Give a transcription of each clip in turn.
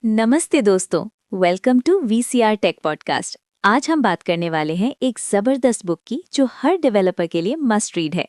नमस्ते दोस्तों, welcome to VCR tech podcast. आज हम बात करने वाले हैं एक जबरदस्त बुक की जो हर डेवलपर के लिए मस्ट रीड है।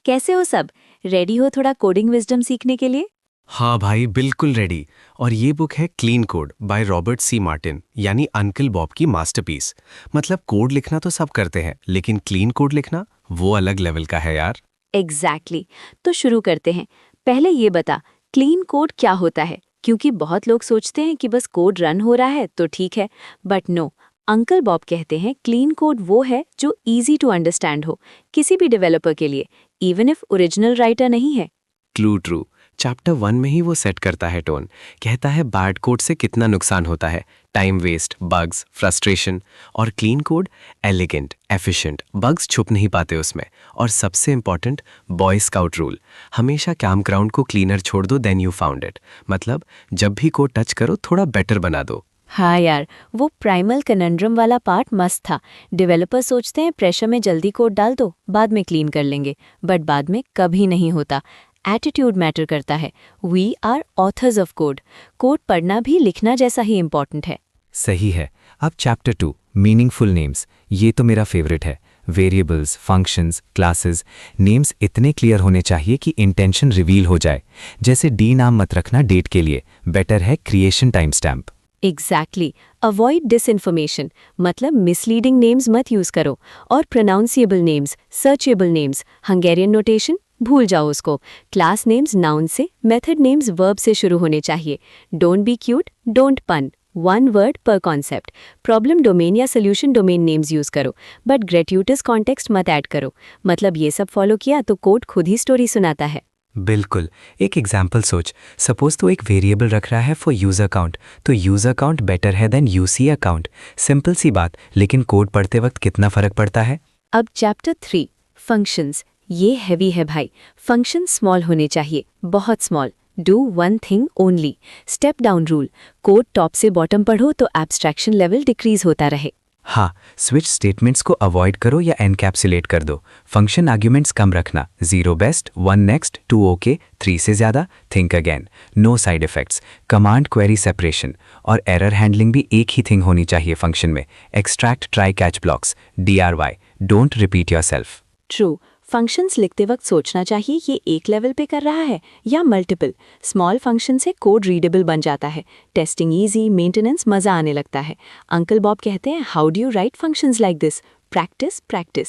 कैसे हो सब? रेडी हो थोड़ा कोडिंग विजडम सीखने के लिए? हाँ भाई, बिल्कुल रेडी। और ये बुक है clean code by Robert C Martin, यानी अंकल बॉब की मास्टरपीस। मतलब कोड लिखना तो सब करते हैं, लेकिन क्लीन कोड लिखना वो अलग लेवल का है यार। एग्जैक्टली। तो शुरू करते हैं। पहले ये बता, क्लीन कोड क्या होता है? क्योंकि बहुत लोग सोचते हैं कि बस कोड रन हो रहा है तो ठीक है, बट नो। अंकल बॉब कहते हैं क्लीन कोड वो है जो इजी टू अंडरस्टैंड हो किसी भी डेवलपर के लिए, इवन इफ ओरिजिनल राइटर नहीं है। ट्रू। चैप्टर 1 में ही वो सेट करता है टोन। कहता है बैड कोड से कितना नुकसान होता है, टाइम वेस्ट, बग्स, फ्रस्ट्रेशन। और clean code elegant, efficient, bugs छुप नहीं पाते उसमें। और सबसे इंपॉर्टेंट, बॉय स्काउट रूल, हमेशा कैम्पग्राउंड को क्लीनर छोड़ दो देन यू फाउंड इट। मतलब जब भी कोड टच करो थोड़ा बेटर बना दो। हाँ यार, वो प्राइमल कनंड्रम वाला पार्ट मस्त था। डेवलपर सोचते हैं प्रेशर में जल्दी कोड डाल दो, बाद में क्लीन कर लेंगे, बट बाद में कभी नहीं होता। एटीट्यूड मैटर करता है। We are authors of code. Code पढ़ना भी लिखना जैसा ही इम्पोर्टेंट है। सही है। अब चैप्टर 2 मीनिंगफुल नेम्स, ये तो मेरा फेवरेट है। वेरिएबल्स, फंक्शंस, क्लासेस, नेम्स इतने क्लियर होने चाहिए कि इंटेंशन रिवील हो जाए। जैसे डी नाम मत रखना डेट के लिए, बेटर है creation time stamp. Exactly. Avoid disinformation, मतलब मिसलीडिंग नेम्स मत यूज करो। और pronounceable names, searchable names, Hungarian notation भूल जाओ उसको। क्लास नेम्स नाउन से, मेथड नेम्स वर्ब से शुरू होने चाहिए। Don't be cute, don't pun, one word per concept. Problem domain या सोल्यूशन डोमेन नेम्स यूज करो, बट ग्रेट्यूटस कॉन्टेक्स्ट मत ऐड करो। मतलब ये सब फॉलो किया तो कोड खुद ही स्टोरी सुनाता है। बिल्कुल। एक एग्जाम्पल सोच, सपोज तो एक वेरिएबल रख रहा है फॉर यूजर काउंट, तो यूजर काउंट बेटर है देन यूसी अकाउंट। सिंपल सी बात, लेकिन कोड पढ़ते वक्त कितना फर्क पड़ता है। अब चैप्टर 3 फंक्शंस। ये हैवी है भाई। फंक्शन स्मॉल होने चाहिए, बहुत small. Do one thing only. Step down rule, code top से बॉटम पढ़ो तो एब्स्ट्रैक्शन लेवल डिक्रीज होता रहे। हाँ, स्विच स्टेटमेंट्स को अवॉइड करो या एनकैप्सुलेट कर दो। फंक्शन आर्ग्यूमेंट्स कम रखना, 0 बेस्ट, 1 नेक्स्ट, 2 ओके, 3 से ज़्यादा, think again. No side effects, command query separation. और एरर हैंडलिंग भी एक ही थिंग होनी चाहिए फंक्शन में। Extract, try, catch blocks, DRY, don't repeat yourself. True. Functions लिखते वक्त सोचना चाहिए ये एक लेवल पे कर रहा है या मल्टीपल। स्मॉल फंक्शन से कोड रीडेबल बन जाता है, टेस्टिंग इजी, मेंटेनेंस मजा आने लगता है। अंकल बॉब कहते हैं how do you right functions like this? Practice practice.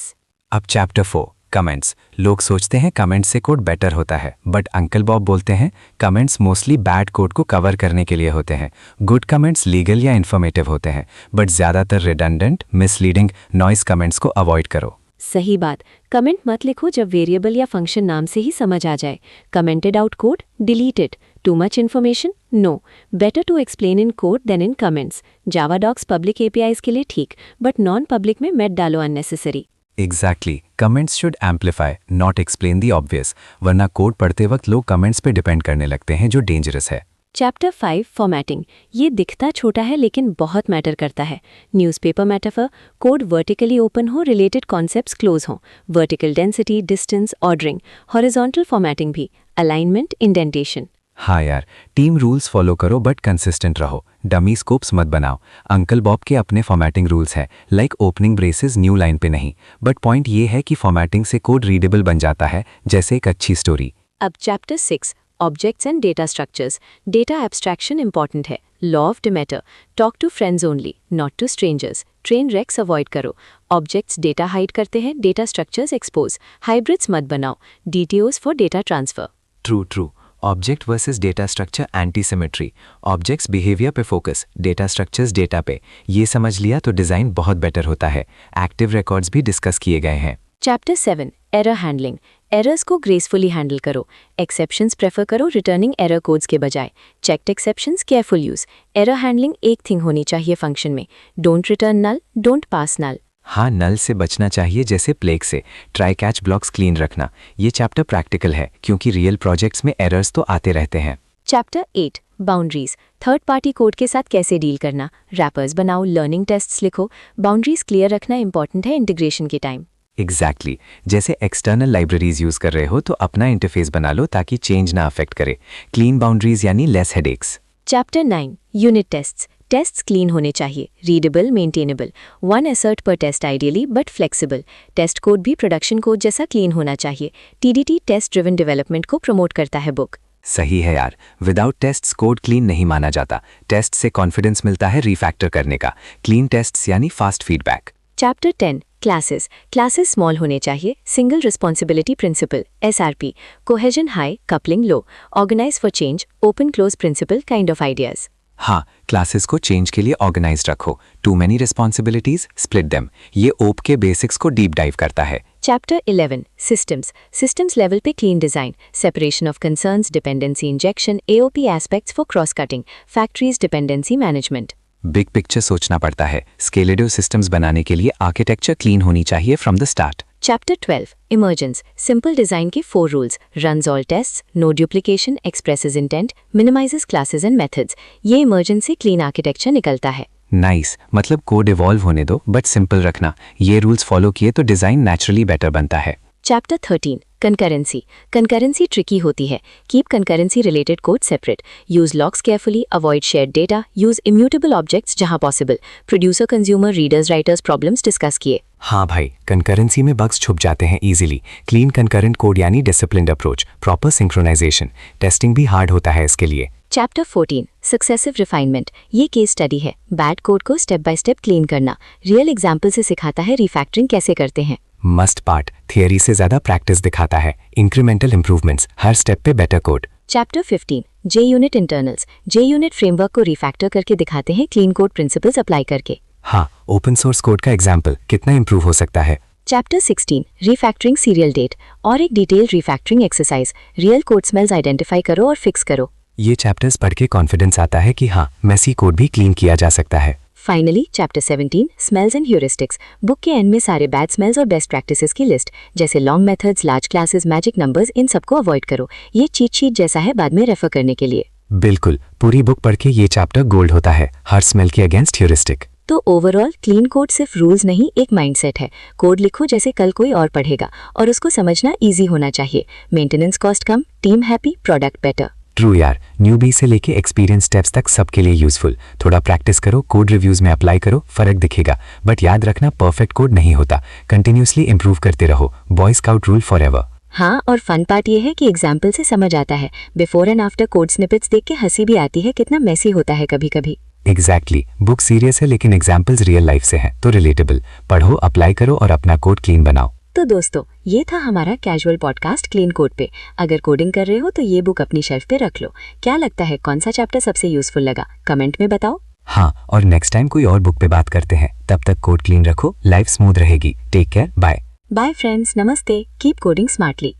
अब चैप्टर 4 कमेंट्स। लोग सोचते हैं कमेंट्स से कोड बेटर होता है, बट अंकल बॉब बोलते हैं कमेंट्स मोस्टली बैड कोड को कवर करने के लिए होते हैं। गुड कमेंट्स लीगल या इन्फॉर्मेटिव होते हैं, बट ज़्यादातर रिडंडेंट, मिसलीडिंग, नॉइस कमेंट्स को अवॉइड करो। सही बात। कमेंट मत लिखो जब वेरिएबल या फंक्शन नाम से ही समझ आ जाए। Commented out code, delete it. Too much information, no. Better to explain in code than in comments. Java docs public APIs के लिए ठीक, बट नॉन पब्लिक में मत डालो unnecessary. Exactly, comments should amplify not explain the obvious, वरना code पढ़ते वक्त लोग कमेंट्स पे डिपेंड करने लगते हैं, जो डेंजरस है। Chapter 5 formatting. ये दिखता छोटा है लेकिन बहुत मैटर करता है। Newspaper metaphor, code vertically open हो, रिलेटेड कॉन्सेप्ट्स क्लोज हों। Vertical density, distance, ordering. Horizontal formatting भी, अलाइनमेंट, इंडेंटेशन। हाँ यार, टीम रूल्स फॉलो करो बट कंसिस्टेंट रहो। डमी स्कोप्स मत बनाओ। अंकल बॉब के अपने फॉर्मेटिंग रूल्स हैं, like opening braces new line पे नहीं। बट पॉइंट ये है कि फॉर्मेटिंग से कोड रीडेबल बन जाता है, जैसे एक अच्छी स्टोरी। अब chapter 6 objects and data structures. Data abstraction important है। Law of Demeter, talk to friends only, not to strangers. Train wrecks avoid करो। ऑब्जेक्ट्स डेटा हाइड करते हैं, डेटा स्ट्रक्चर्स एक्सपोज। हाइब्रिड्स मत बनाओ। DTOs for data transfer. True. Object versus data structure anti symmetry. Objects behaviour पे focus, data structures data पे। ये समझ लिया तो डिज़ाइन बहुत बेटर होता है। एक्टिव रिकॉर्ड्स भी डिस्कस किए गए हैं। Chapter 7 error handling. एरर्स को ग्रेसफुली हैंडल करो। एक्सेप्शंस प्रेफर करो रिटर्निंग एरर कोड्स के बजाय। Checked exceptions, careful use. Error handling एक थिंग होनी चाहिए फंक्शन में। Don't return null, don't pass null. हाँ, नल से बचना चाहिए, जैसे प्लेग से। ट्राई कैच ब्लॉक्स क्लीन रखना। ये चैप्टर प्रैक्टिकल है क्योंकि रियल प्रोजेक्ट्स में एरर्स तो आते रहते हैं। Chapter 8 boundaries. Third party code के साथ कैसे डील करना। रैपर्स बनाओ, लर्निंग टेस्ट्स लिखो। बाउंड्रीज क्लियर रखना इंपॉर्टेंट है इंटीग्रेशन के टाइम। एग्जैक्टली, जैसे एक्सटर्नल लाइब्रेरीज यूज कर रहे हो तो अपना इंटरफेस बना लो ताकि चेंज ना अफेक्ट करे। क्लीन बाउंड्रीज यानी less headaches. Chapter 9 unit tests. Tests clean होने चाहिए, readable, maintainable, 1 assert per test ideally but flexible. Test code भी प्रोडक्शन कोड जैसा क्लीन होना चाहिए। TDT टेस्ट ड्रिवन डेवलपमेंट को प्रमोट करता है बुक। सही है यार, विदाउट टेस्ट्स कोड क्लीन नहीं माना जाता। टेस्ट से कॉन्फिडेंस मिलता है रीफैक्टर करने का। क्लीन टेस्ट्स यानी fast feedback. Chapter 10 classes. Classes small होने चाहिए, single responsibility principle SRP, cohesion high, coupling low, organize for change, open close principle kind of ideas. हाँ, क्लासेस को चेंज के लिए ऑर्गेनाइज्ड रखो। Too many responsibilities, split them. ये OOP के basics को डीप डाइव करता है। Chapter 11 systems. सिस्टम्स लेवल पे clean design, separation of concerns, dependency injection, AOP aspects for cross cutting, factories dependency management. Big picture सोचना पड़ता है। स्केलेटिव सिस्टम्स बनाने के लिए आर्किटेक्चर क्लीन होनी चाहिए from the start. Chapter 12 emergence. Simple design के 4 rules, runs all tests, no duplication, expresses intent, minimizes classes and methods. ये इमर्जेंस से क्लीन आर्किटेक्चर निकलता है। नाइस, मतलब कोड इवॉल्व होने दो बट सिंपल रखना। ये रूल्स फॉलो किए तो डिजाइन नेचुरली बेटर बनता है। Chapter 13 concurrency. कंकरेंसी ट्रिकी होती है। Keep concurrency related code separate, use locks carefully, avoid shared data, use immutable objects जहां possible. Producer consumer readers writers problems discuss किए। हाँ भाई, कंकरेंसी में बग्स छुप जाते हैं इजीली। क्लीन कंकरेंट कोड यानी disciplined approach, proper synchronization. Testing भी हार्ड होता है इसके लिए। Chapter 14 successive refinement. ये केस स्टडी है, बैड कोड को स्टेप बाय स्टेप क्लीन करना। रियल एग्जाम्पल से सिखाता है रिफैक्टरिंग कैसे करते हैं। मस्ट पार्ट, थियरी से ज्यादा प्रैक्टिस दिखाता है। इंक्रीमेंटल इंप्रूवमेंट्स, हर स्टेप पे better code. Chapter 15 JUnit internals. JUnit framework को रिफैक्टर करके दिखाते हैं क्लीन कोड प्रिंसिपल्स अप्लाई करके। हाँ, ओपन सोर्स कोड का एग्जाम्पल कितना इंप्रूव हो सकता है। चैप्टर 16 रिफैक्टरिंग सीरियल डेट और एक detail refactoring exercise. Real code smells identify करो और फिक्स करो। ये चैप्टर्स पढ़ के कॉन्फिडेंस आता है कि हाँ, मेसी कोड भी क्लीन किया जा सकता है। Finally chapter 17 smells and heuristics. Book के एंड में सारे बैड स्मेल्स और बेस्ट प्रैक्टिसेस की लिस्ट, जैसे long methods, large classes, magic numbers, इन सबको अवॉइड करो। ये चीट शीट जैसा है बाद में रेफर करने के लिए। बिल्कुल, पूरी बुक पढ़ के ये चैप्टर गोल्ड होता है, हर स्मेल के अगेंस्ट ह्यूरिस्टिक। तो ओवरऑल क्लीन कोड सिर्फ रूल्स नहीं, एक माइंडसेट है। कोड लिखो जैसे कल कोई और पढ़ेगा और उसको समझना इजी होना चाहिए। मेंटेनेंस कॉस्ट कम, team happy, product better. True यार, न्यूबी से लेके एक्सपीरियंस स्टेप्स तक सबके लिए यूजफुल। थोड़ा प्रैक्टिस करो, कोड रिव्यूज में अप्लाई करो, फर्क दिखेगा। बट याद रखना, परफेक्ट कोड नहीं होता, कंटिन्यूसली इंप्रूव करते रहो। Boy scout rule for ever. हाँ, और फन पार्ट ये है कि एग्जाम्पल से समझ आता है। Before and after code snippets देख के हंसी भी आती है, कितना मेसी होता है कभी कभी। एग्जैक्टली, बुक सीरियस है लेकिन एग्जाम्पल्स रियल लाइफ से हैं, तो रिलेटेबल। पढ़ो, अप्लाई करो और अपना कोड क्लीन बनाओ। तो दोस्तों, ये था हमारा कैजुअल पॉडकास्ट क्लीन कोड पे। अगर कोडिंग कर रहे हो तो ये बुक अपनी शेल्फ पे रख लो। क्या लगता है कौन सा चैप्टर सबसे यूजफुल लगा? कमेंट में बताओ। हाँ, और नेक्स्ट टाइम कोई और बुक पे बात करते हैं। तब तक कोड क्लीन रखो, लाइफ स्मूथ रहेगी। Take care, bye. Bye friends, नमस्ते। Keep coding smartly.